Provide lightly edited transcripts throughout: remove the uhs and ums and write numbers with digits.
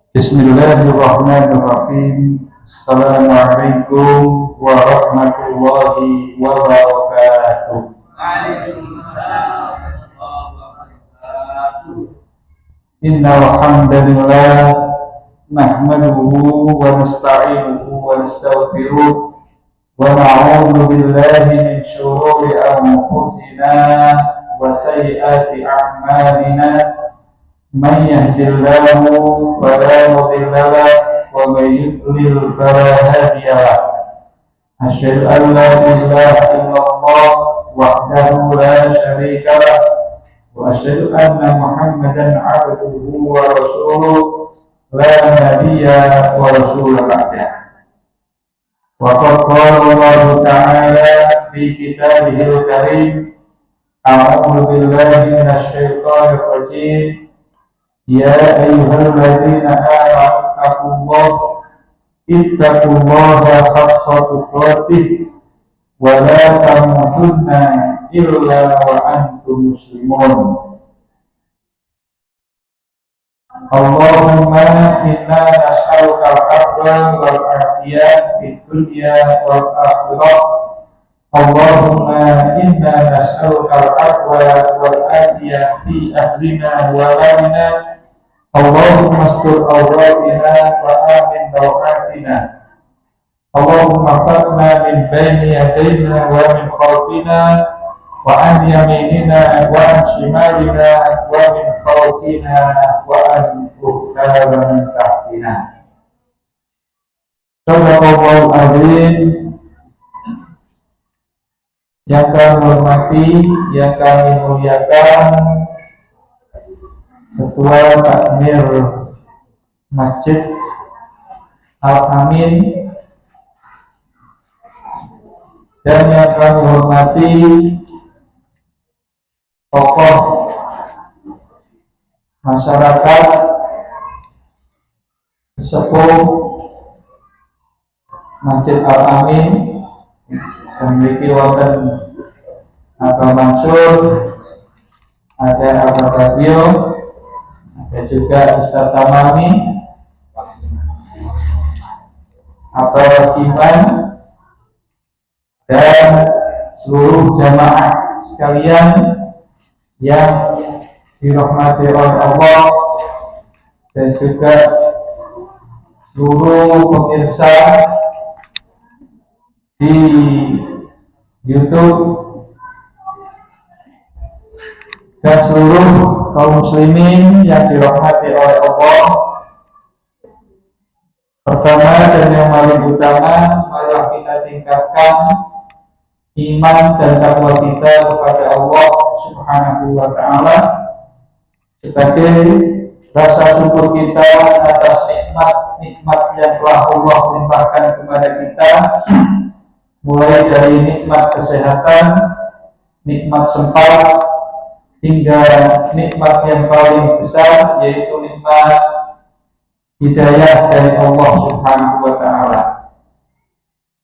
Bismillahirrahmanirrahim. Assalamualaikum warahmatullahi wabarakatuh. Waalaikumsalam warahmatullahi wabarakatuh. Innal hamdalillah nahmaduhu wa nasta'inuhu wa nastaghfiruh wa na'udzu billahi min shururi anfusina wa sayyiati a'malina. Man yahdihillahu fala mudilla lahu wa man yudlil fala hadiya lahu. Asyhadu an la ilaha illallah wahdahu la syarika lahu wa asyhadu anna Muhammadan abduhu wa rasuluh la nabiyya wa rasula ba'dah. Wa qad qala Allah ta'ala fi kitabihil karim, a'udzu billahi minasy syaithanir rajim. Ya ayyuhalladzina amanu ittaqullaha haqqa tuqatih wa la tamutunna illa wa antum muslimun. Allahumma inna nas'aluka al-afwa wal afiyah fid dunya wal akhirah. Allahumma inna nas'aluka al-afwa wal afiyah fi ahlina wa malina. Allahumma astur awratina wa amin rawatina. Allahumma fatna min baini yadayna wa min khalfina wa an yaminina wa an shimalina wa min fawqina wa an ukhara min tahtina. Sadaqallahul azim. Yang kami hormati, yang kami muliakan Ketua Takmir Masjid Al-Amin, dan yang kami hormati tokoh masyarakat, sesepuh Masjid Al-Amin, memiliki wonten Abah Mansur, ada Abah Badio, ada juga Ustaz Tamami, Abah Iman, dan seluruh jamaah sekalian yang dirahmati oleh Allah, dan juga seluruh pemirsa di YouTube dan seluruh kaum muslimin yang dirahmati oleh Allah. Pertama dan yang paling utama, marilah kita tingkatkan iman dan takwa kita kepada Allah Subhanahu wa ta'ala sebagai rasa syukur kita atas nikmat yang telah Allah limpahkan kepada kita, mulai dari nikmat kesehatan, nikmat sempat, hingga nikmat yang paling besar, yaitu nikmat hidayah dari Allah Subhanahu wa ta'ala.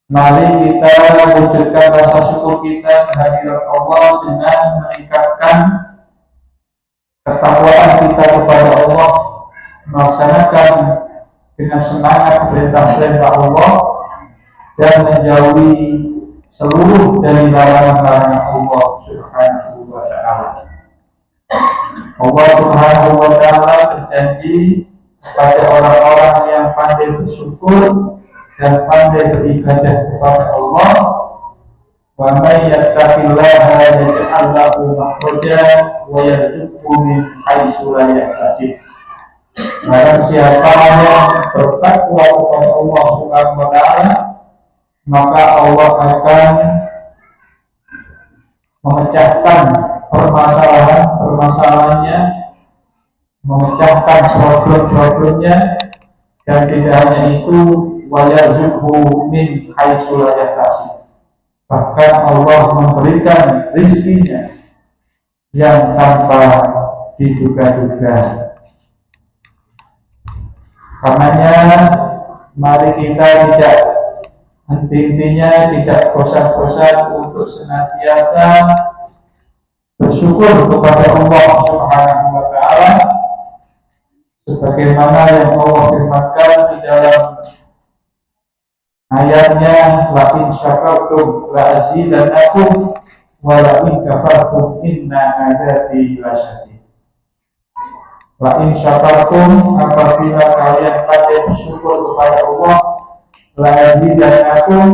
Mari kita wujudkan rasa syukur kita kehadirat Allah dengan meningkatkan ketakwaan kita kepada Allah, melaksanakan dengan semangat perintah-perintah Allah, dan menjauhi seluruh dari larangan-larangan Allah Subhanahu wa ta'ala. Allah Subhanahu wa ta'ala berjanji kepada orang-orang yang pandai bersyukur dan pandai beribadah kepada Allah, wa may yattaqillaha yaj'al lahu makhrajan wa yarzuqhu min haitsu la yahtasib. Barang siapa yang bertakwa kepada Allah Subhanahu wa ta'ala, maka Allah akan memecahkan permasalahannya, memecahkan problem-problemnya, dan tidak hanya itu, wa yarzuqhu min haitsu la yahtasib. Bahkan Allah memberikan rizkinya yang tanpa diduga-duga. Karenanya mari kita tidak henti-hentinya, tidak bosan-bosan untuk senantiasa bersyukur kepada Allah Subhanahu wa ta'ala sebagaimana yang Allah firmankan di dalam ayatnya, la in syakartum la azidannakum wa la in kafartum inna adzabi lasyadid. La in syakartum, apabila kalian pada bersyukur kepada Allah, la azidannakum,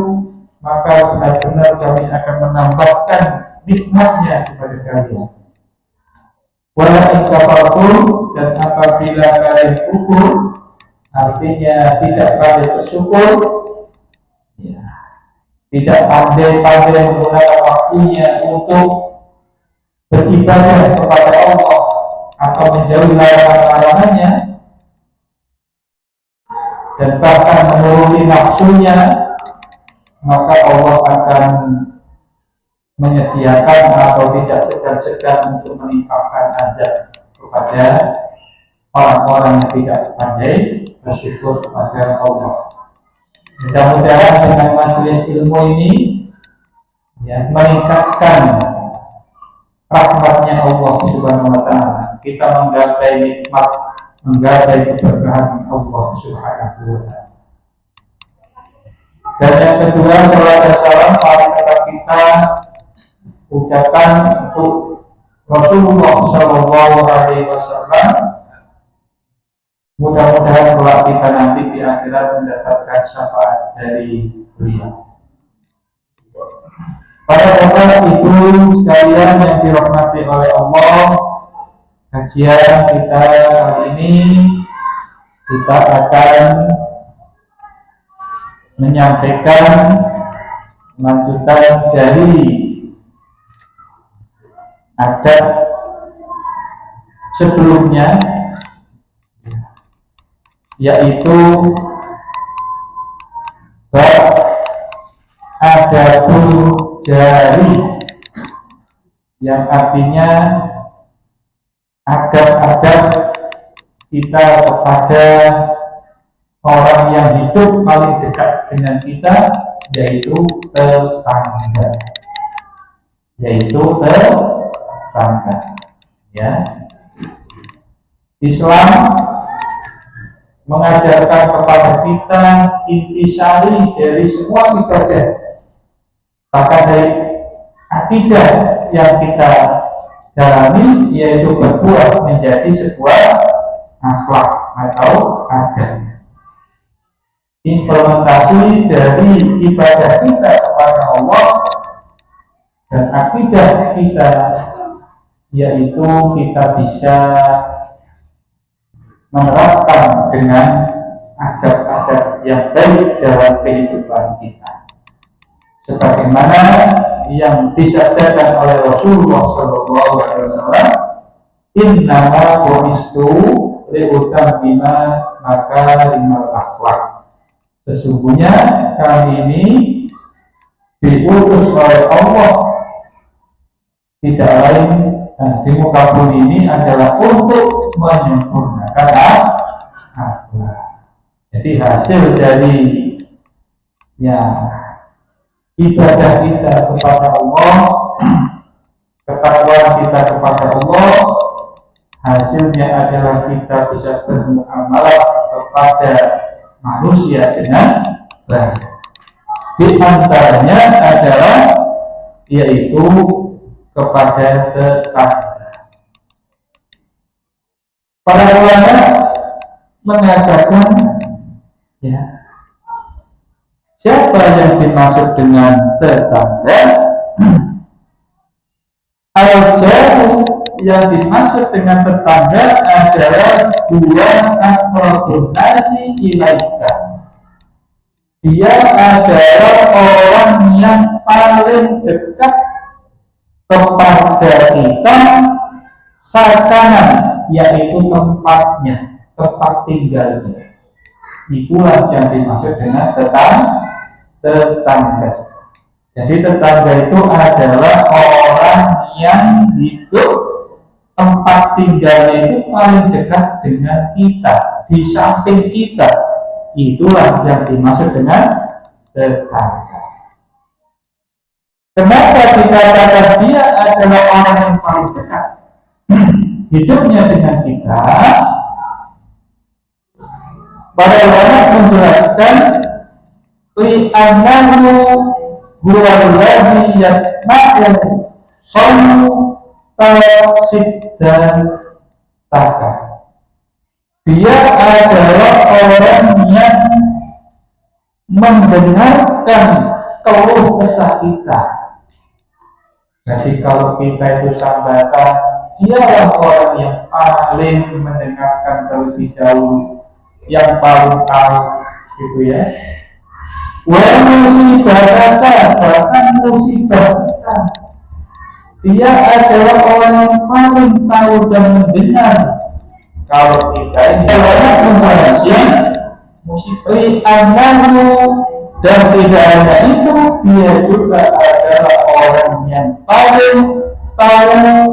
maka benar-benar kami akan menambahkan nikmatnya kepada kalian. Wa la in kafartum, dan apabila kalian kufur, artinya tidak pandai bersyukur, ya, tidak pandai menggunakan waktunya untuk beribadah kepada Allah atau menjauhi larangan-larangannya, dan bahkan menuruti nafsunya, maka Allah akan menyediakan atau tidak segan-segan untuk menimpakan azab kepada orang-orang yang tidak pandai bersyukur kepada Allah. Mudah-mudahan dengan majelis ilmu ini ya, meningkatkan rahmatnya Allah Subhanahu wa Ta'ala. Kita menggapai nikmat, menggapai keberkahan Allah Subhanahu wa Ta'ala. Dan yang kedua, salat dan salam mari kita ucapkan untuk Rasulullah Shallallahu Alaihi Wasallam. Mudah-mudahan kelak kita nanti di akhirat mendapatkan syafaat dari beliau. Para bapak ibu sekalian yang dirahmati oleh Allah, kajian kita kali ini kita akan menyampaikan lanjutan dari adab sebelumnya, yaitu bab adabul jari, yang artinya adab-adab kita kepada orang yang hidup paling dekat dengan kita, yaitu tetangga. Ya. Islam mengajarkan kepada kita intisari dari semua ibadah, bahkan dari akidah yang kita dalami, yaitu berbuat menjadi sebuah akhlak atau adab. Implementasi dari ibadah kita kepada Allah dan akidah kita, yaitu kita bisa menerapkan dengan adab-adab yang baik dalam kehidupan kita, sebagaimana yang disabdakan oleh Rasulullah Shallallahu Alaihi Wasallam, innama bu'istu liutammima makarimal akhlak. Sesungguhnya kami ini diutus oleh Allah tidak lain di muka bumi ini adalah untuk menyempurnakan akhlak. Jadi hasil dari ibadah kita kepada Allah, ketakwaan kita kepada Allah, hasilnya adalah kita bisa bermuamalah kepada manusia dengan baik. Di antaranya adalah yaitu kepada tetangga. Para ulama mengatakan, siapa yang dimaksud dengan tetangga? Al-jaru, yang dimaksud dengan tetangga adalah dua aqrabun nasi ilaika. Dia adalah orang yang paling dekat kepada kita sakanan, yaitu tempatnya, tempat tinggalnya. Itulah yang dimaksud dengan tetangga. Jadi tetangga itu adalah orang yang hidup tempat tinggalnya itu paling dekat dengan kita, di samping kita. Itulah yang dimaksud dengan tetangga. Kenapa dikatakan dia adalah orang yang paling dekat hidupnya dengan kita? Para ulama menjelaskan li'annahu huwallazi yasma'u sawta siddantaka. Dia adalah orang yang mendengarkan keluh kesah kita. Jadi kalau kita itu sambatan, dialah orang yang paling mendengarkan terlebih dahulu, yang paling tahu, gitu ya. Wa musibah bahkan musibah kita, dia adalah orang yang paling tahu dan mendengar. Kalau kita ini banyak membahasnya musibah anamu, dan tidak hanya itu, dia juga adalah orang yang paling tahu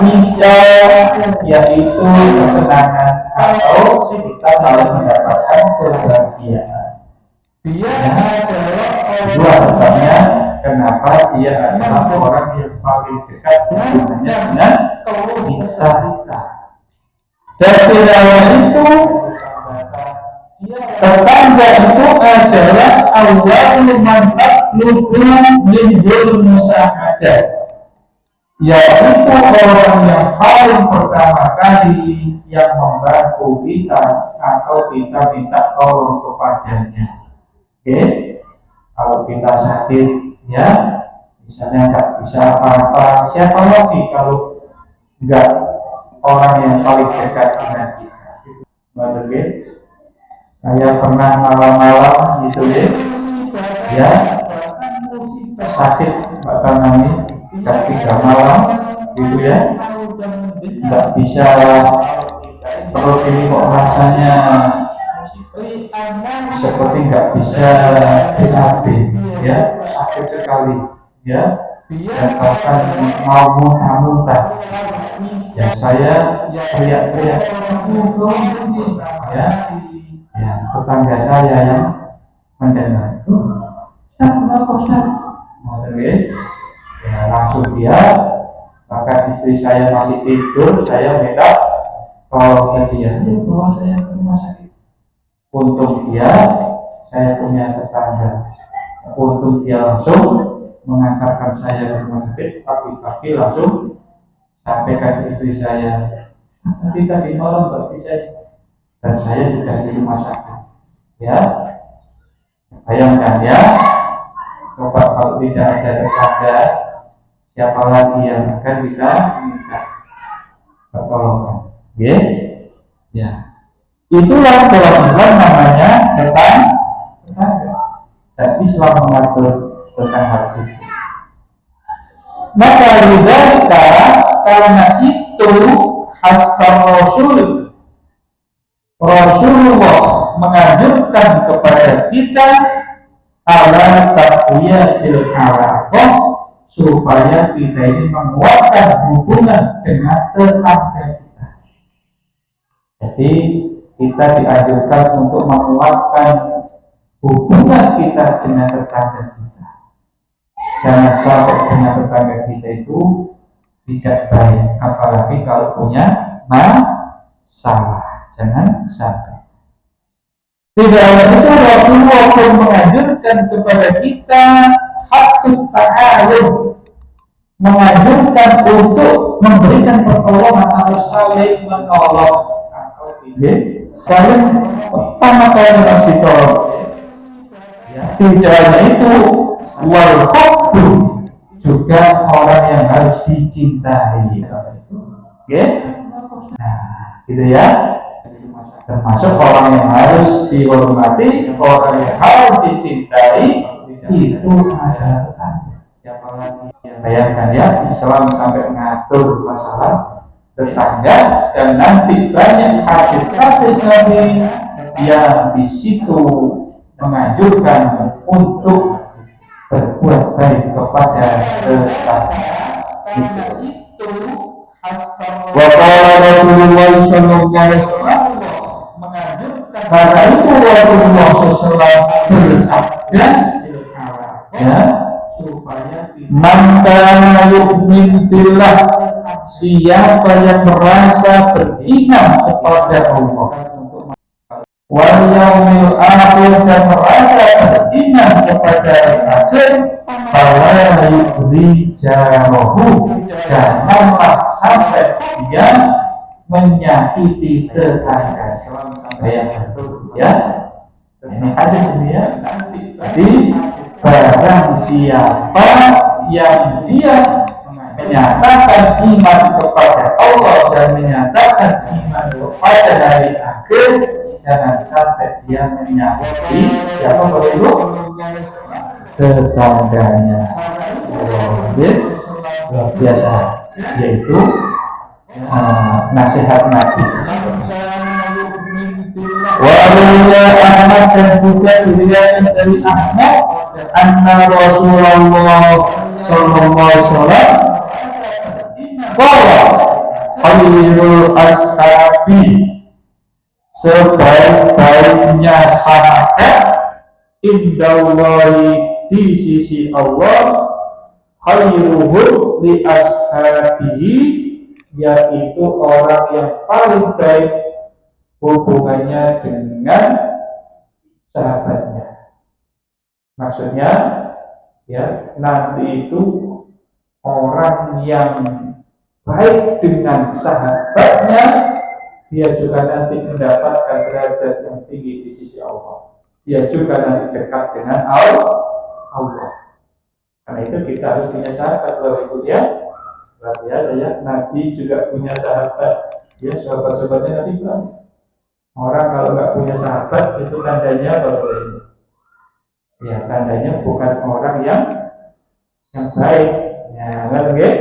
kita, yaitu kesenangan atau kita dalam mendapatkan kebahagiaan. Dia adalah dua sebabnya kenapa dia adalah orang yang paling dekat hubungannya dengan kita. Dan tidak hanya itu, tetangga itu adalah awwalu man tatlubu minhul musa'adah, yaitu orang yang paling pertama kali yang membantu kita atau kita minta tolong kepadanya. Oke, kalau kita sakit, ya, misalnya nggak bisa apa-apa, siapa lagi kalau nggak orang yang paling dekat dengan kita? Oke, saya pernah malam-malam gitu ya, sakit bahkan nanti jam 3 malam gitu ya, nggak bisa, perut ini kok rasanya seperti nggak bisa BAB ya, sakit sekali ya, dan bahkan mau muntah-muntah ya, saya teriak-teriak ya, tetangga saya yang mendengar, Ustaz, ya, langsung dia, bahkan istri saya masih tidur, saya minta tolong ke dia, bawa saya ke rumah sakit. Untung dia, saya punya tetangga, untung dia langsung mengantarkan saya ke rumah sakit, pagi-pagi langsung sampaikan ke istri saya, tadi malam nggak bisa, dan saya sudah di rumah sakit. Ya, bayangkan ya, coba kalau tidak ada tetangga, siapa lagi yang akan kita minta pertolongan? Ya, itulah dalam Islam namanya tetangga. Dan Islam mengatur tentang hal itu. Maka karena itu asal Rasulullah menganjurkan kepada kita ala taqwiyatil alaqah, supaya kita ini menguatkan hubungan dengan tetangga kita. Jadi kita dianjurkan untuk menguatkan hubungan kita dengan tetangga kita. Jangan sampai dengan tetangga kita itu tidak baik, apalagi kalau punya masalah. Jangan sampai. Tidak hanya itu, Rasulullah pun menganjurkan kepada kita hasut ta'awun, menganjurkan untuk memberikan pertolongan atau saling menolong, atau saling pertama kali kasih tolong. Tidak hanya itu, wal hubbu, juga orang yang harus dicintai. Oke? Nah, gitu ya. Termasuk orang yang harus dihormati, orang yang harus dicintai, itu adalah tetangga. Siapa lagi yang bayangkan ya, Islam sampai mengatur masalah tetangga, dan nanti banyak hadis-hadis Nabi yang di situ menganjurkan untuk berbuat baik kepada tetangga. Itu wa qala Rasulullah sallallahu alaihi wasallam, karena itu Rasulullah SAW bersabda, ya, man kana yu'min billah, siapa yang merasa beriman kepada Allah, yaumil akhir dan merasa beriman kepada akhir, fala yu'dhi jarahu, janganlah sampai dia menyakiti tetangga. Bayangkan ya, ini hadis ini ya. Jadi barang siapa yang dia menyatakan iman kepada Allah dan menyatakan iman kepada hari akhir, jangan sampai dia menyakiti siapa itu tetangganya. Luar biasa, yaitu nasihat Nabi. Waliya Ahmad dan juga diriwayatkan dari Ahmad, anna Rasulullah sallallahu alaihi wasallam qala khairul ashabi, sebaik-baiknya sahabat indallahi, di sisi Allah, khairuhum li ashabihi, yaitu orang yang paling baik hubungannya dengan sahabatnya. Maksudnya ya, nanti itu orang yang baik dengan sahabatnya, dia juga nanti mendapatkan derajat yang tinggi di sisi Allah. Dia juga nanti dekat dengan Allah. Karena itu kita harus punya sahabat, Bapak Ibu ya. Luar biasa ya, Nabi juga punya sahabat. Ya, sahabat-sahabatnya Nabi banyak. Orang kalau nggak punya sahabat, itu tandanya Bapak Ibu. Ya, tandanya bukan orang yang baik. Ya, kan okay?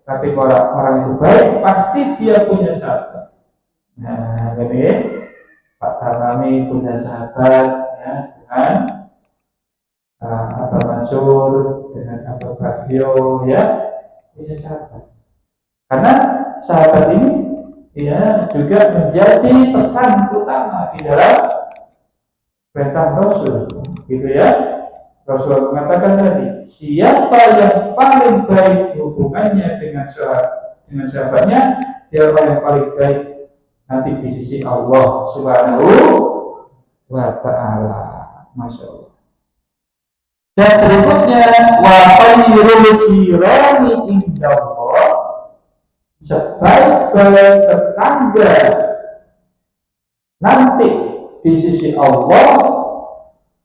Tapi orang itu baik, pasti dia punya sahabat. Nah, jadi Pak Tarami punya sahabat ya, dengan Abah Mansur, dengan Abah Bagio ya, punya sahabat. Karena sahabat ini ya juga menjadi pesan utama di dalam perintah Rasul, gitu ya. Rasul mengatakan tadi, siapa yang paling baik hubungannya dengan sahabatnya, dia orang yang paling baik nanti di sisi Allah Subhanahu wa Ta'ala. Masya Allah. Dan berikutnya, wa khairul jirani indallah, sebaik-baik tetangga nanti di sisi Allah,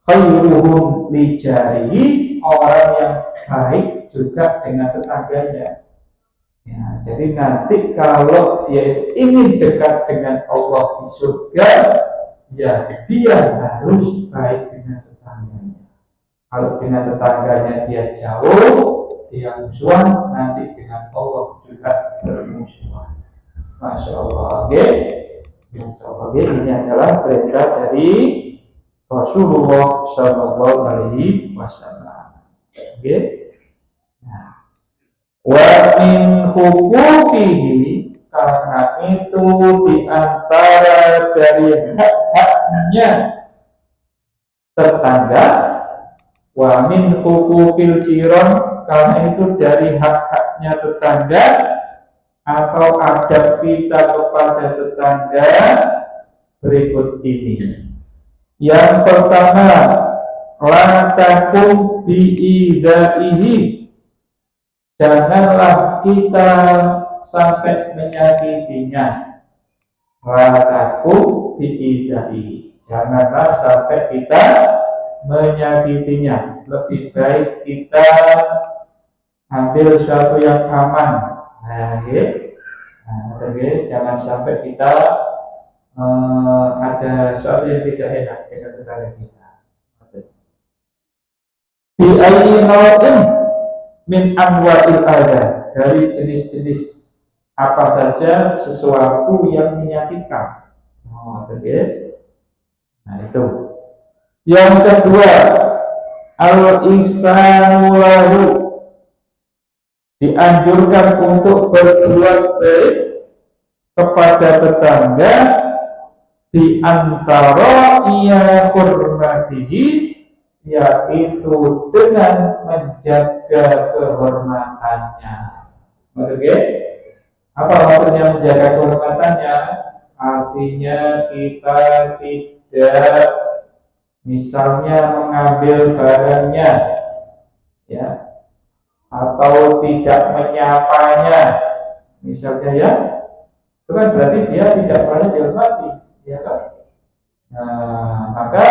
khairuhum li jarihi, orang yang baik juga dengan tetangganya. Ya, jadi nanti kalau dia ingin dekat dengan Allah di surga, ya dia harus baik dengan tetangganya. Kalau dengan tetangganya dia jauh, dia musuhan, nanti dengan Allah juga bermusuhan. Masya Allah. Oke, Masya Allah. Ini adalah perintah dari Rasulullah Shallallahu Alaihi Wasallam. Oke. Nah, wa min hukukihi, karena itu diantara dari hak-haknya tetangga, wa min hukukil jiran, karena itu dari hak-haknya tetangga atau adab kita kepada tetangga berikut ini. Yang pertama, la takum bi'idaihi, janganlah kita sampai menyakitinya. La takum bi'idaihi, janganlah sampai kita menyakitinya. Lebih baik kita ambil sesuatu yang aman. Nah, jangan sampai kita ada sesuatu yang tidak enak dengan tetangga kita. Bi ayyi naw'in min anwa'il adha, dari jenis-jenis apa saja sesuatu yang menyakitkan. Nah itu. Yang kedua, al-ihsanu lahu, dianjurkan untuk berbuat baik kepada tetangga di antara ia hormatihi, yaitu dengan menjaga kehormatannya. Oke? Apa maksudnya menjaga kehormatannya? Artinya kita tidak tidak, misalnya mengambil barangnya, ya, atau tidak menyapanya, misalnya ya, itu kan berarti dia tidak boleh dihormati, ya kan? Nah, maka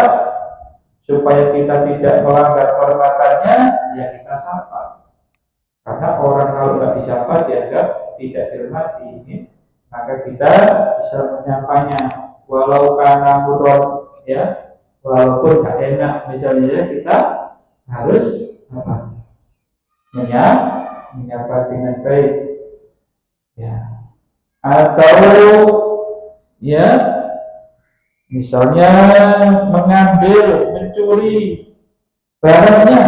supaya kita tidak melanggar kehormatannya, ya kita sapa. Karena orang kalau nggak disapa dianggap tidak dihormati, maka kita bisa menyapanya, walau karena murad, ya, walaupun gak enak, misalnya kita harus apa? Menyapa dengan baik, ya. Atau ya, misalnya mencuri barangnya,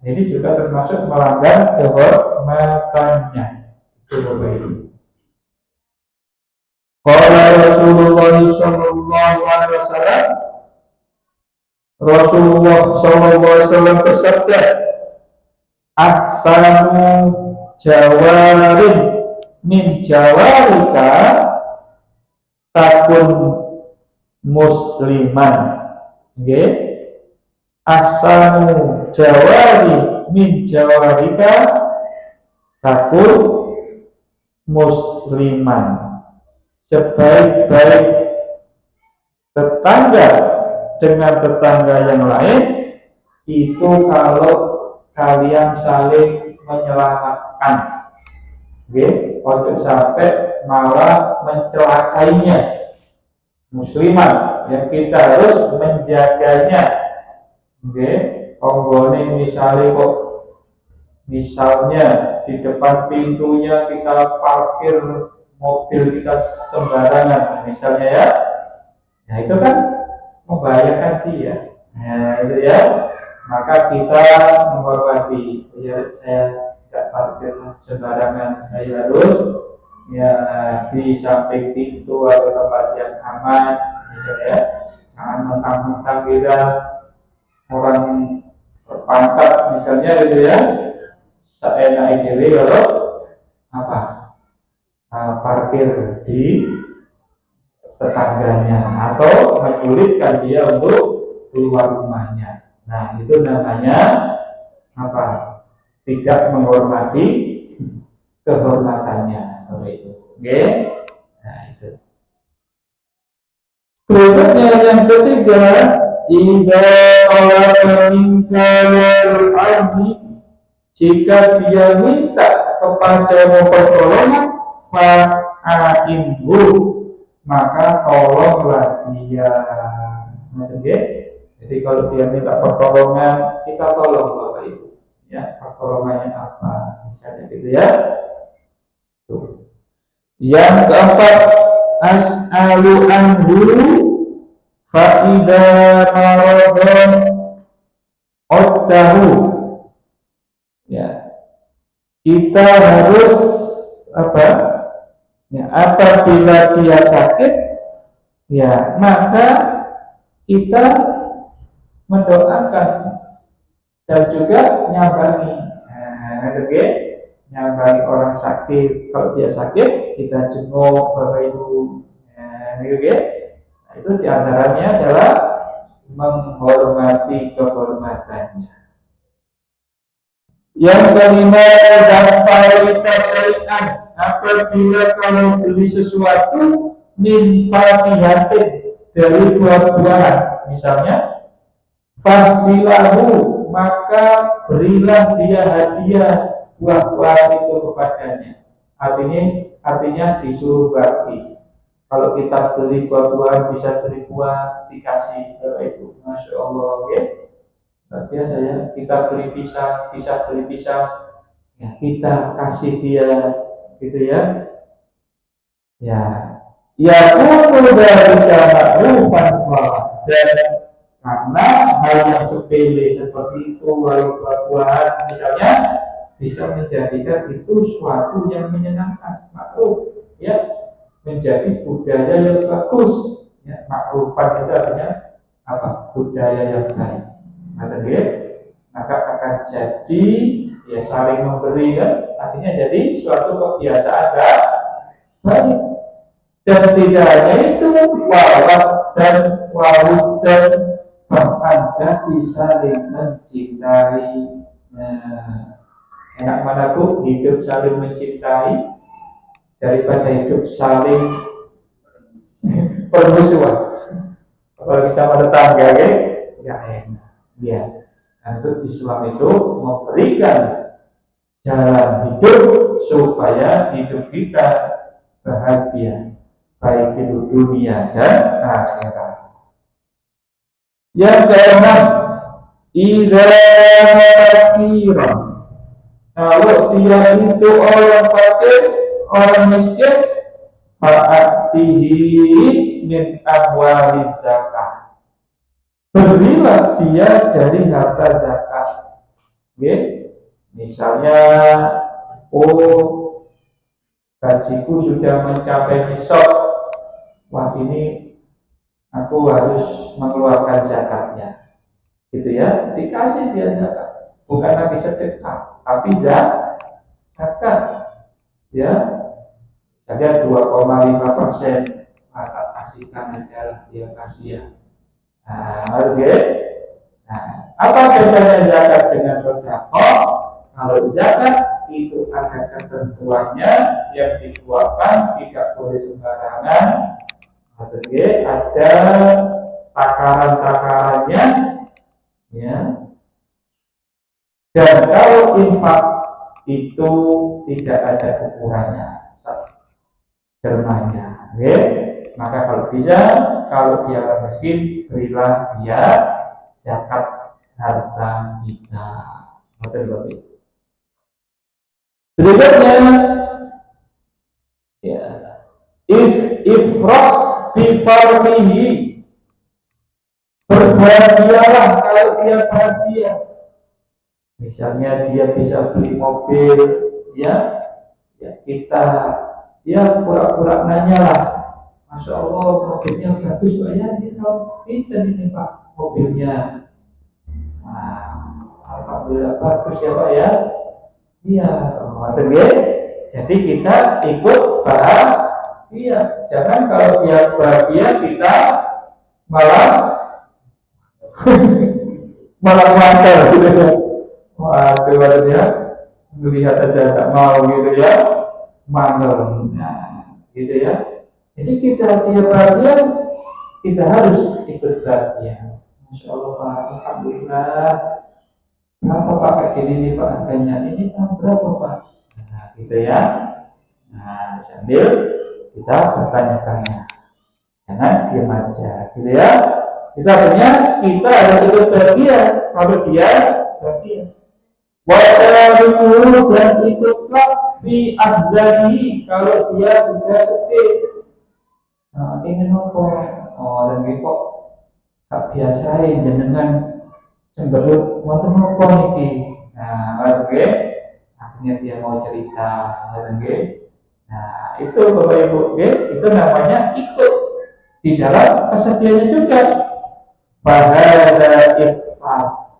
ini juga termasuk melanggar kehormatannya. Itu baik. Qala Rasulullah sallallahu alaihi wasallam, Rasulullah sallallahu alaihi wasallam bersabda, aksamu jawarin min jawarika takun musliman. Nggih. Aksamu jawari min jawarika takun musliman. Sebaik-baik tetangga dengan tetangga yang lain itu kalau kalian saling menyelamatkan, oke, untuk sampai malah mencelakainya. Musliman yang kita harus menjaganya, oke. Onggone misalnya di depan pintunya kita parkir mobil kita sembarangan, misalnya ya, nah itu kan membahayakan dia. Nah itu ya, maka kita menghormati, ya saya tidak parkir sembarangan, saya harus ya di samping pintu atau tempat yang aman, misalnya, jangan mentang-mentang kita orang berpangkat, misalnya gitu ya, seenak diri kalau apa parkir di tetangganya atau menyulitkan dia untuk keluar rumahnya. Nah itu namanya apa? Tidak menghormati kehormatannya. Itu, oke? Nah itu. Berikutnya yang ketiga, idza talaba minka al-ardi, jika dia minta kepadamu pertolongan, fa'inhu, maka tolonglah dia. Okay? Jadi kalau dia minta pertolongan, kita tolong Bapak Ibu. Ya, pertolongannya apa? Misalnya gitu ya. Tuh. Yang keempat, as'alu anhu fa'idha maradhan oddahu. Ya, kita harus apa? Ya, apabila dia sakit, ya maka kita mendoakan dan juga nyambangi. Nah, oke, nyambangi orang sakit. Kalau dia sakit, kita jenguk Bapak Ibu. Nah, oke. Nah, itu diantaranya adalah menghormati kehormatannya. Yang kelima, daftarita syai'an, apabila kalau beli sesuatu min fatihatin, dari buah-buahan, misalnya fadilahu, maka berilah dia hadiah buah-buahan itu kepadanya. Artinya disuruh bagi. Kalau kita beli buah-buahan, bisa beli buah, dikasih itu, masya Allah, ya. Biasa ya, kita beli pisang, bisa beli pisang, ya kita kasih dia, gitu ya. Ya, ya pun dari ma'rufan dan karena hal yang sepele seperti itu, walau buah-buahan misalnya, bisa menjadikan itu suatu yang menyenangkan, ma'ruf, ya, menjadi budaya yang bagus. Ya, ma'rufan itu artinya apa? Budaya yang baik. Maka akan jadi ya saling memberi, kan, artinya jadi suatu kebiasaan baik. Dan tidak hanya itu, walau dan wawudan bahkan jadi saling mencintai. Nah, enak mana Bu hidup saling mencintai daripada hidup saling permusuhan. Apalagi sama tetangga ya enak. Ya, untuk Islam itu memberikan jalan hidup supaya hidup kita bahagia, baik itu dunia dan akhirat. Yang keenam, idza fakira, kalau dia itu orang fakir, orang miskin, fa'atihi min amwaliz zakah, berilah dia dari harta zakat. Oke, misalnya, gajiku sudah mencapai nisab, wah ini aku harus mengeluarkan zakatnya, gitu ya, dikasih dia zakat, bukan lagi sedekah, tapi zakat, ya, saja 2,5%, maka kasihkan aja lah, dia kasih ya. Nah, oke. Nah, apa bedanya zakat dengan sedekah? Kalau zakat itu ada ketentuannya yang dikeluarkan tidak boleh sembarangan. Oke, ada takaran-takarannya, ya. Dan kalau infak itu tidak ada ukurannya, dermanya. Oke, maka kalau bisa, kalau dia orang miskin, berilah dia zakat harta kita. Berikutnya, ya, ifrah bi farmihi, berbahagialah kalau dia bahagia. Misalnya dia bisa beli mobil, ya, kita pura-pura nanya lah, Masya Allah mobilnya bagus Pak ya, kita ini Pak mobilnya. Nah, alhamdulillah bagus ya Pak ya. Iya, jadi kita ikut bahagia. Jangan kalau dia bahagia kita malah malah mantel gitu ya. Waduh ya, melihat aja tak mau gitu ya, mantel. Nah, gitu ya. Jadi dia bahagia, kita harus ikut bahagia. Masya Allah Pak, alhamdulillah. Berapa Pak kayak gini nih Pak harganya? Ini tahun berapa Pak? Nah, gitu ya. Nah, sambil kita bertanya-tanya, jangan diam aja, gitu ya. Kita artinya kita harus ikut bahagia kalau dia bahagia. Wassalamualaikum dan ikutlah fi azali kalau dia sudah sedih. Nah, ingin apa? Oh, dan kok tak biasain jenengan cemberut wonten napa niki. Nah, oke. Akhirnya dia mau cerita, oke. Nah, itu Bapak Ibu, oke, itu namanya ikut di dalam kesedihannya juga. Bahada ikhlas.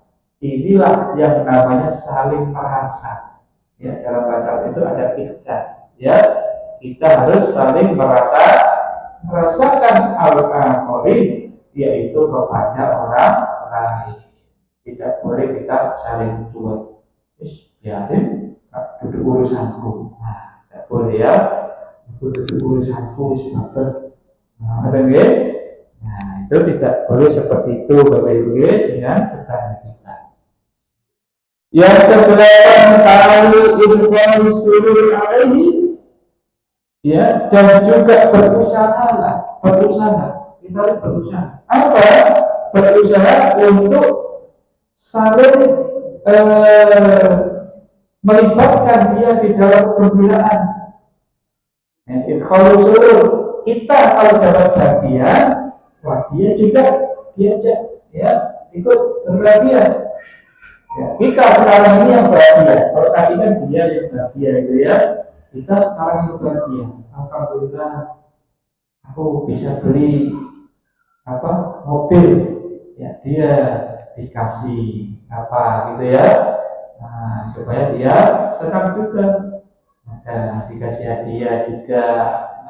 Inilah yang namanya saling merasa. Ya, dalam bahasa itu ada ikhlas. Ya, kita harus saling merasakan al-akhirin, yaitu kepada orang lain. Tidak boleh kita saling cuek. Biarin duduk urusanku. Nah, tidak boleh ya. Duduk urusanku sebab. Nah, itu tidak boleh seperti itu Bapak Ibu dengan tetangga kita. Yang kedelapan, kalau infal surur alaihi, ya, dan juga berusaha. Kita harus berusaha. Apa? Berusaha untuk saling melibatkan dia di dalam pembinaan. Kalau suruh kita kalau dapat bagian, wah dia juga diajak, ya, ikut berbahagia. Ya, kita sekarang ini yang bahagia. Kalau tadi kan dia yang bahagia, gitu ya. Kita sekarang yang bahagia. Alhamdulillah, aku bisa beli mobil, ya, dia dikasih gitu ya. Nah, supaya dia senang juga. Nah, dikasih hadiah juga,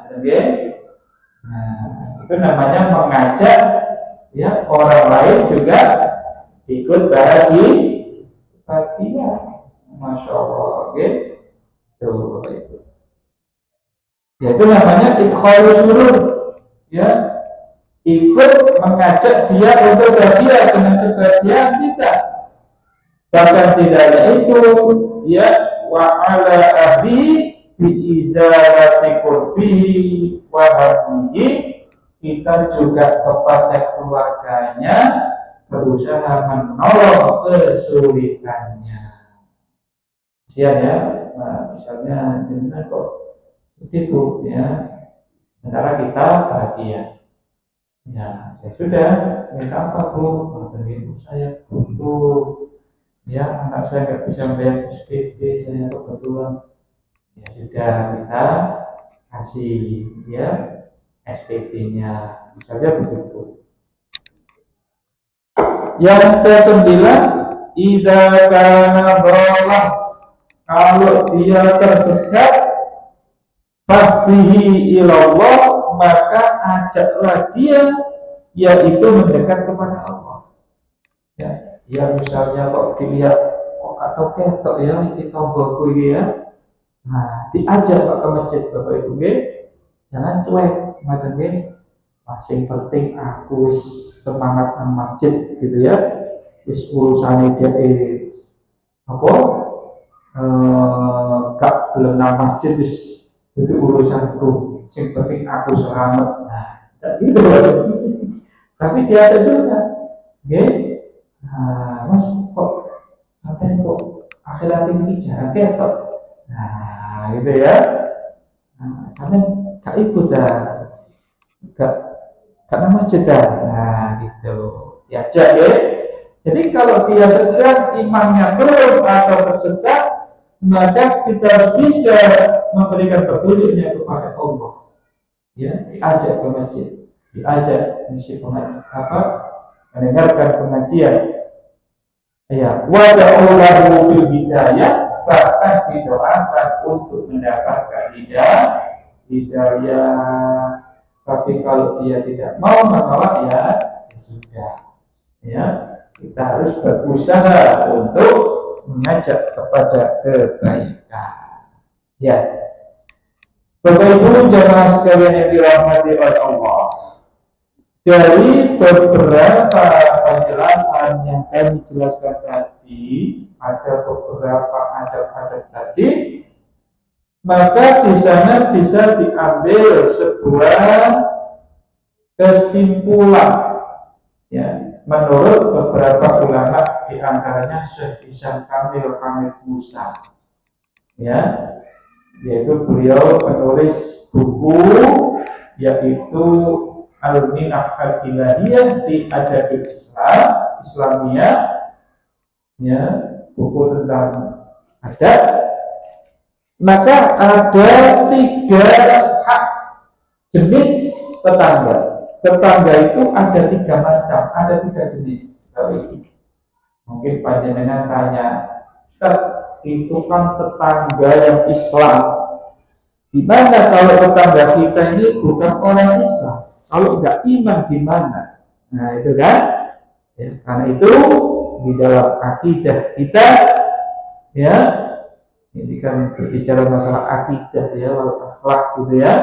oke. Nah, Itu namanya mengajak ya orang lain juga ikut bahagia. Masya Allah, gitu. Ya itu namanya ikhalul surur, ya, ikut mengajak dia untuk bahagia dengan kebahagiaan kita. Bahkan tidak hanya itu, ya, wa ala ahli bi izalati qurbihi wa hadhihi, kita juga kepada keluarganya berusaha menolong kesulitannya. Sian ya, nah, misalnya dengan kok begitu ya, sementara kita bahagia. Ya, saya sudah minta apa Bu? Begitu saya butuh, ya anak saya nggak bisa bayar SPP, saya kebetulan, ya sudah kita kasih ya SPP-nya, misalnya begitu. Yang ke-9, idza kana dhalah, kalau dia tersesat, fahdihi ilallah, maka ajaklah dia, yaitu mendekat kepada Allah. Ya, ya misalnya kok dilihat kok kata ketok ya iki tonggoku iki ya. Nah, diajak Pak ke masjid Bapak Ibu nggih. Jangan cuek, ngoten nggih. Masing penting aku wis semangat nang masjid gitu ya. Wis urusane dhek apa? Gak belum nang masjid wis itu urusanku. Sing penting aku selamat. Nah, gitu. Tapi dia ada juga, nggih. Nah, Mas kok sampai kok akhirat ini jarang ketok. Nah, gitu ya. Nah, sampai gak ikut dah, gak nama masjid dah. Nah, gitu. Diajak ya. Jadi kalau dia sedang imannya turun atau tersesat, maka kita harus bisa memberikan petunjuknya kepada Allah. Ya, diajak ke masjid, diajak misi mendengarkan pengajian. Ya, wada'ulahu bil hidayah, bahkan didoakan untuk mendapatkan hidayah. Tapi kalau dia tidak mau menolak, ya sudah. Ya, kita harus berusaha untuk mengajak kepada kebaikan. Ya, Bapak Ibu jamaah sekalian yang dirahmati oleh Allah, dari beberapa penjelasan yang kami jelaskan tadi, ada beberapa adab-adab tadi, maka di sana bisa diambil sebuah kesimpulan. Ya, menurut beberapa ulama, di antaranya Syekh Hisam Kamil Hamid Musa, ya, yaitu beliau penulis buku yaitu Al-Minah Al-Ilahiyah di Adabil Islamiyah, ya, buku tentang adab. Maka ada 3 hak jenis tetangga. Tetangga itu ada 3 macam, ada 3 jenis. Mungkin panjenengan tanya, itu kan tetangga yang Islam. Gimana kalau tetangga kita ini bukan orang Islam? Kalau nggak iman gimana? Nah itu kan, ya, karena itu di dalam akidah kita, ya, ini kan berbicara masalah akidah ya, wal akhlak gitu ya,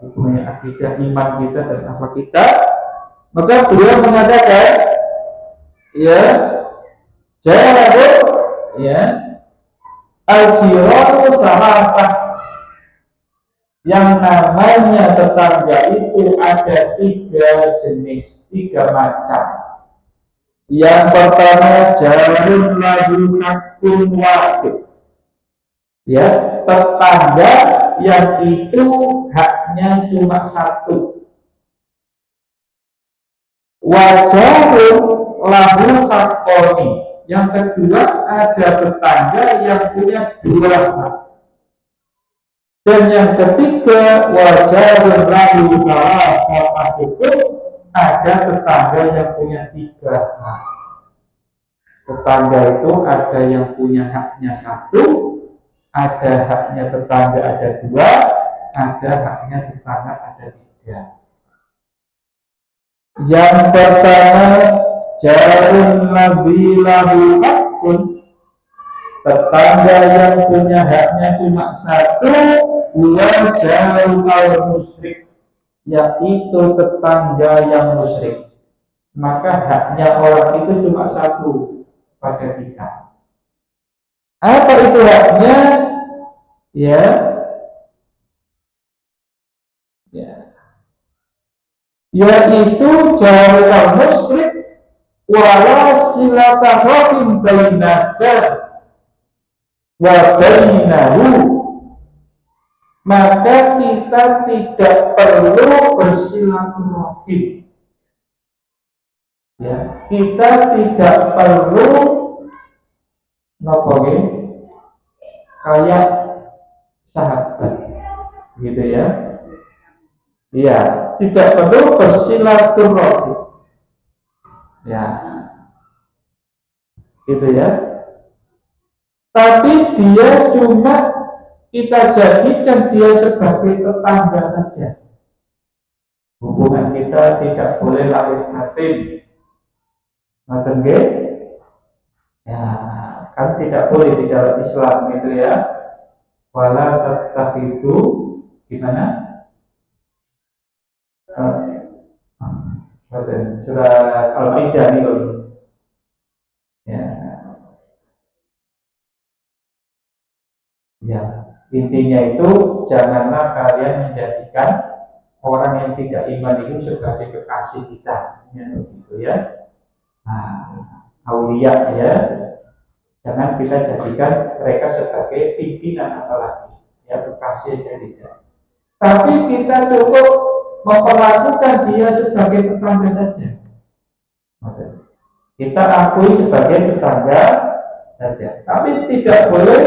hukumnya akidah, iman kita dan akhlak kita. Maka beliau mengatakan, ya, jadi, ya, al-jiranu salasah, yang namanya tetangga itu ada 3 jenis, 3 macam. Yang pertama, jarun lahu hakun wajib, ya, tetangga yang itu haknya cuma 1. Wajarun lahu hakoni, yang kedua ada tetangga yang punya 2 hak. Dan yang ketiga, wajarun lahu salah hukum, ada tetangga yang punya 3 hak. Tetangga itu ada yang punya haknya 1, ada haknya tetangga ada 2, ada haknya tetangga ada 3. Yang pertama, jarun nabi lahu hakun, tetangga yang punya haknya cuma satu, huwa jarun al musyrik, yaitu tetangga yang musyrik. Maka haknya orang itu cuma satu pada kita. Apa itu haknya? Ya, yaitu jarun musyrik wala silata rahim bainaka wa bainahu, maka kita tidak perlu bersilaturahim. Ya, kita tidak perlu ngobrol kayak sahabat, gitu ya. Iya, tidak perlu bersilaturahim. Ya, gitu ya. Tapi dia cuma kita jadikan dia sebagai tetangga saja. Hubungan kita tidak boleh lahir batin. Ngoten nggih? Ya, kan tidak boleh di dalam Islam gitu ya. Wala tattakhidhu gimana? Surah Al-Maidah nih loh. Ya. Ya, intinya itu janganlah kalian menjadikan orang yang tidak iman itu sebagai kekasih kita, gitu ya. Nah, aulia ya, jangan kita jadikan mereka sebagai pimpinan apalagi, ya kekasih aja tidak. Tapi kita cukup memperlakukan dia sebagai tetangga saja. Kita akui sebagai tetangga saja, tapi tidak boleh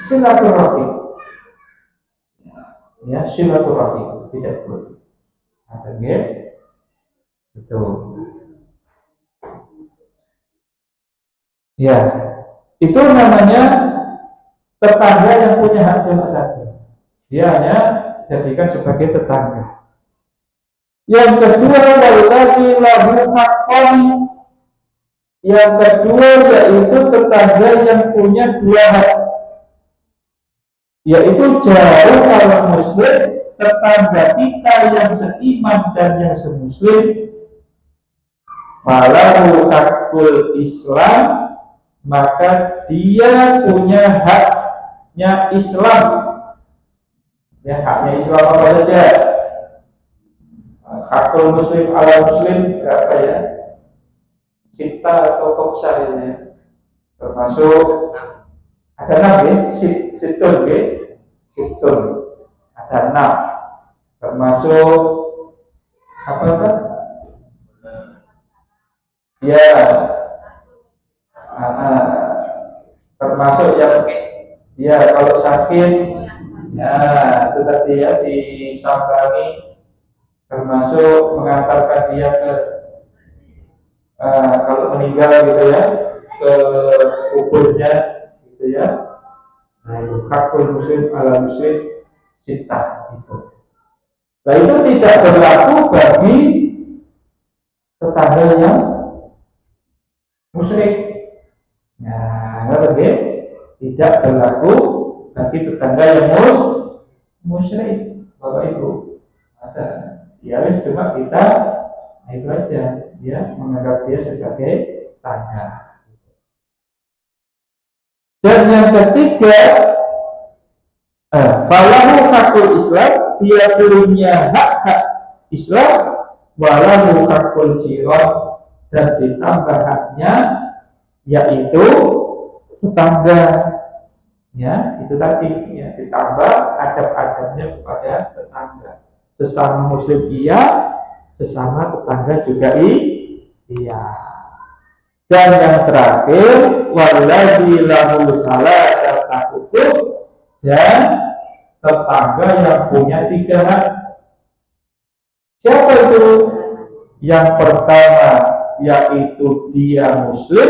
silaturahim. Ya, silaturahim tidak boleh. Oke, itu. Ya, itu namanya tetangga yang punya hak cuma satu. Dia hanya jadikan sebagai tetangga. Yang kedua, walladzi lahu haqqan. Yang kedua yaitu tetangga yang punya dua hak, yaitu jauh kalau muslim, tetangga kita yang seiman dan yang semuslim, falahu hakul Islam, maka dia punya haknya Islam. Ya, haknya Islam apa saja? Hakul muslim ala muslim berapa ya? Sita atau kopsar ini, termasuk ada 6 ya, situn ya, situn ada 6, termasuk apa kan? Ya, termasuk yang ya kalau sakit, ya itu tadi ya disambangi, termasuk mengantarkan dia ke kalau meninggal gitu ya, ke kuburnya gitu ya. Nah itu hakul muslim ala muslim sitah itu. Nah itu tidak berlaku bagi tetangga yang musyrik. Nah, tidak berlaku bagi tetangga yang musyrik. Bapak Ibu, ada ya cuma kita itu aja, ya menganggap dia sebagai tetangga. Dan yang ketiga, falahu hakul Islam, dia punya hak Islam, walahu hakul jiran, dan ditambah haknya yaitu tetangga. Ya, itu tadi ya, ditambah adab-adabnya kepada tetangga. Sesama muslim iya, sesama tetangga juga iya. Dan yang terakhir, walladzi lahu salasatu huquq, dan tetangga yang punya 3 hak. Siapa itu? Yang pertama yaitu dia muslim,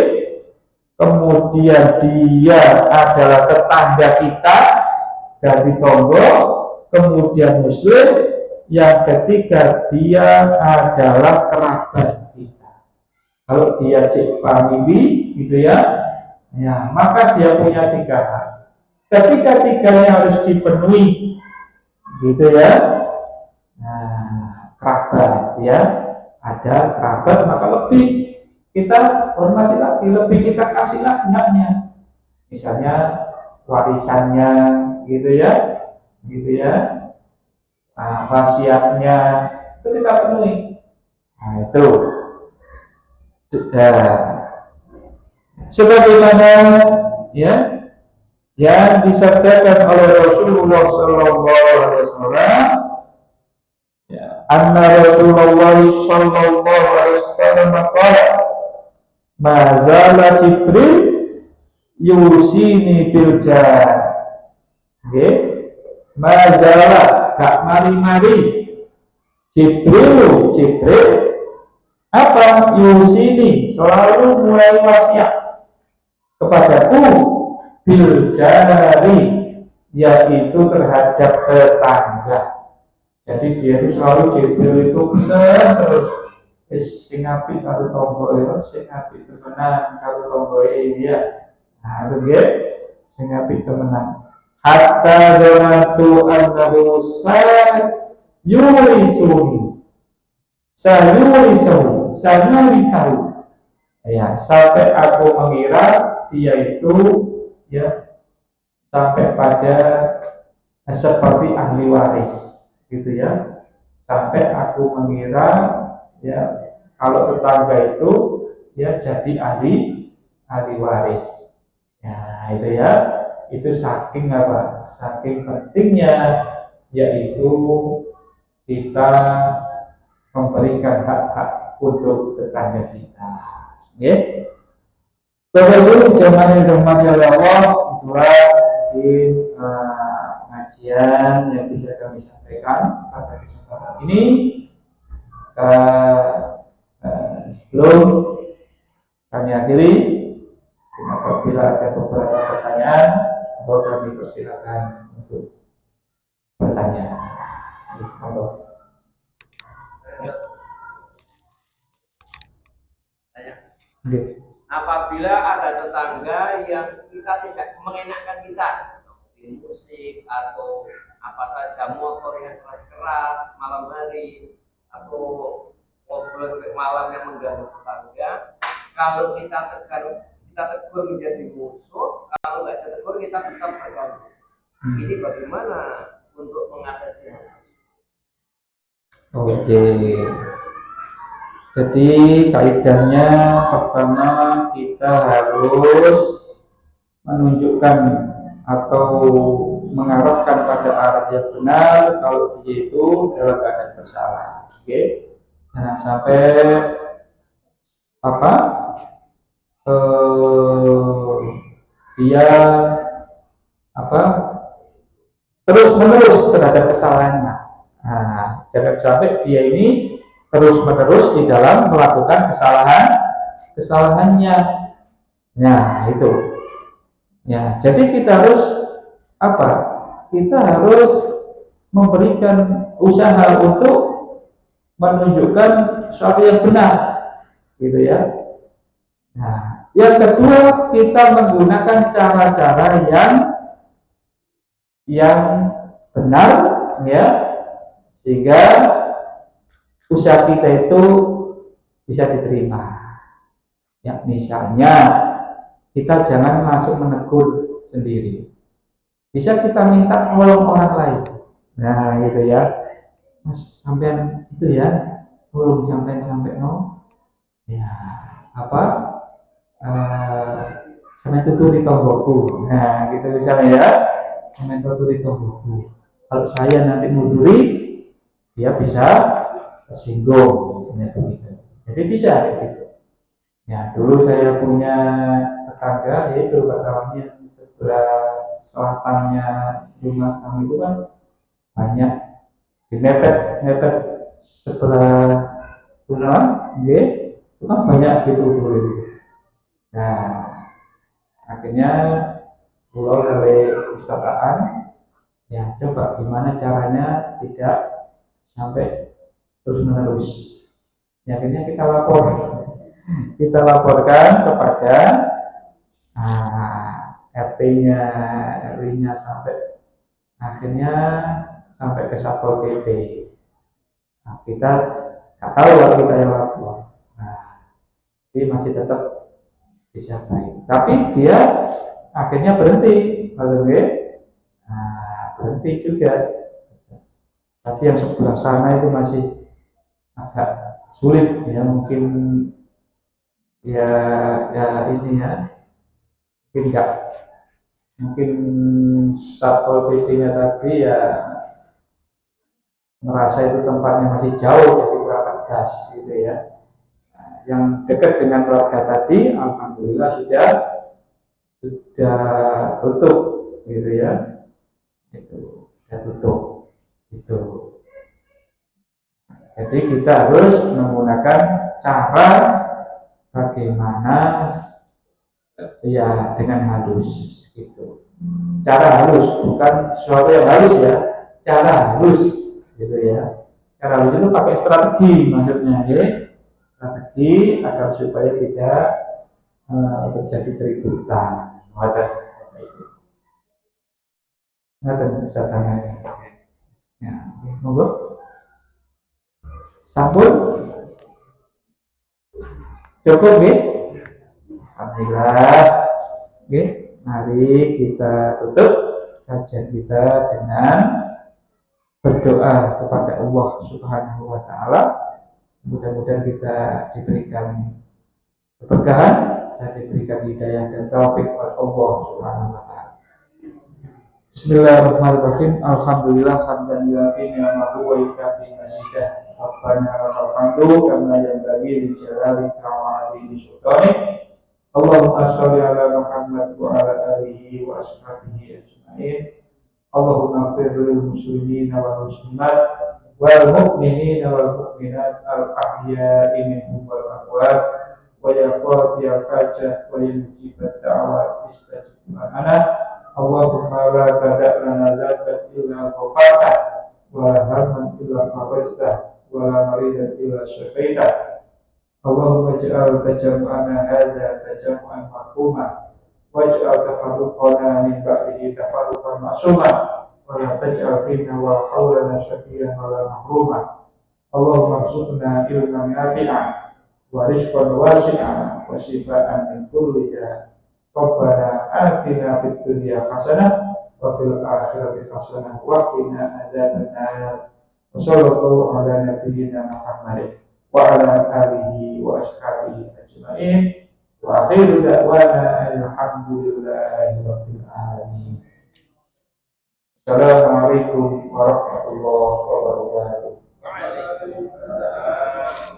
kemudian dia adalah tetangga kita dari Tonggo, kemudian muslim, yang ketiga dia adalah kerabat kita. Kalau dia cek family gitu ya, ya maka dia punya 3 hal. Ketiga-tiganya harus dipenuhi, gitu ya. Nah, kerabat ya, ada kerabat maka lebih kita hormati lagi, lebih kita kasih lagi haknya. Misalnya warisannya, gitu ya, wasiatnya itu kita penuhi. Nah itu, sebagaimana ya yang disabdakan oleh Rasulullah SAW, ya, anna Rasulullah SAW qala ma zala Jibril yusini bil jar. Nggih, ma zala gak mari-mari Jibril apa yusini selalu mulai wasiat kepadaku bil jari, yaitu terhadap tetangga. Jadi dia itu selalu Jibril itu pesan terus sing apik karo tangga, sing apik temenan karo tangga ya. Nah, itu nggih sing apik temenan. Hatta zanatu annahu sayurisu ya, sampai aku mengira dia itu ya sampai pada seperti ahli waris gitu ya, sampai aku mengira ya kalau tetangga itu ya jadi ahli waris ya, itu ya, itu saking apa, saking pentingnya yaitu kita memberikan hak-hak untuk tetangga kita. Ya, Bapak Ibu jemaah yang dirahmati oleh Allah, itulah pengajian yang bisa kami sampaikan pada kesempatan ini. Sebelum kami akhiri, apabila ada beberapa pertanyaan, kami persilakan untuk bertanya. Apabila ada tetangga yang kita tidak mengenakan kita, seperti musik atau apa saja, motor yang keras-keras malam hari atau ngobrol malam yang mengganggu tetangga, kalau kita tegur menjadi musuh, kalau nggak ditegur kita tetap terganggu. Ini bagaimana untuk mengatasinya? Oke. Jadi kaidahnya pertama kita harus menunjukkan atau mengarahkan pada arah yang benar kalau dia itu dalam keadaan bersalah. Oke. Jangan sampai dia terus menerus terhadap kesalahannya. Nah, jangan sampai dia ini terus menerus di dalam melakukan kesalahannya. Nah, itu. Ya, jadi kita harus kita harus memberikan usaha untuk menunjukkan sesuatu yang benar, gitu ya. Nah, yang kedua kita menggunakan cara-cara yang benar, ya, sehingga usaha kita itu bisa diterima. Ya, misalnya kita jangan langsung menegur sendiri. Bisa kita minta tolong orang lain. Nah, gitu ya. Mas, sampean itu ya, tolong sampai no. Ya, sampean tuturi tonggoku. Nah, gitu misalnya ya. Sampean tuturi tonggoku. Kalau saya nanti munduri, dia bisa tersinggung, misalnya begitu. Jadi bisa gitu. Ya, dulu saya punya tetangga, yaitu Pak Rawanya sebelah selatannya rumah kami itu kan banyak mepet sebelah rumah, itu kan banyak gitu dulu. Nah, akhirnya pulau dari perpustakaan, ya coba gimana caranya tidak sampai terus menerus. Akhirnya kita laporkan kepada RT-nya, RW-nya sampai akhirnya sampai ke Satpol PP. Nah, kita nggak tahu kalau kita yang lapor. Nah, dia masih tetap disiapkan. Tapi dia akhirnya berhenti, berhenti juga. Tapi yang sebelah sana itu masih agak sulit ya, mungkin ya ini ya, mungkin enggak, mungkin Satpol PP-nya tadi ya merasa itu tempatnya masih jauh jadi kurang tegas gitu ya. Nah, yang dekat dengan keluarga tadi alhamdulillah sudah tutup gitu ya, itu sudah tutup itu. Jadi kita harus menggunakan cara bagaimana ya dengan halus gitu. Cara halus bukan sesuatu yang halus ya, cara halus gitu ya. Cara halus itu pakai strategi maksudnya ya. Strategi agar supaya tidak terjadi keributan. Ada bisa tanya. Ya, monggo. Sampun cukup nggih. Alhamdulillah. Oke, mari kita tutup kajian kita dengan berdoa kepada Allah Subhanahu wa taala. Mudah-mudahan kita diberikan keberkahan dan diberikan hidayah dan taufik oleh Allah Subhanahu wa taala. Bismillahirrahmanirrahim. Alhamdulillah hamdan yuafi ni'amahu wa yukafi mazidah. Rabbana lakal hamdu kama yanbaghi li jalalika wa 'azimi sultanik. Allahumma shalli ala Muhammad wa ala alihi wa ashabihi ajma'in. Allahumma ighfir lil muslimin wal muslimat wal mu'minin wal mu'minat al ahya'i minhum wal amwat wa ya qadiyal hajat wa ya mujibat da'wat istajib lana. Allahumma la tada' lana dzatan illa ghafarta wa la hamman illa farajta wa la maridan illa syafaita. Allahumma ij'al tajammu'ana hadza tajammu'an marhuma waj'al tafarruqana min ba'dihi tafarruqan ma'suman wa la taj'al fina wa hawlana syaqiyan wa la mahruma. Allahumma arzuqna ilman nafi'an wa rizqan wasi'an wa shifaa'an min kulli da'. Rabbana atina fid dunya hasanah wa fil akhirati hasanah wa qina adzabannar. Wa sallallahu ala nabiyyina Muhammadin wa ala alihi wa ashabihi ajma'in. Wa akhiru da'wana alhamdulillahi rabbil alamin. Assalamualaikum warahmatullahi wabarakatuh. Waalaikumsalam.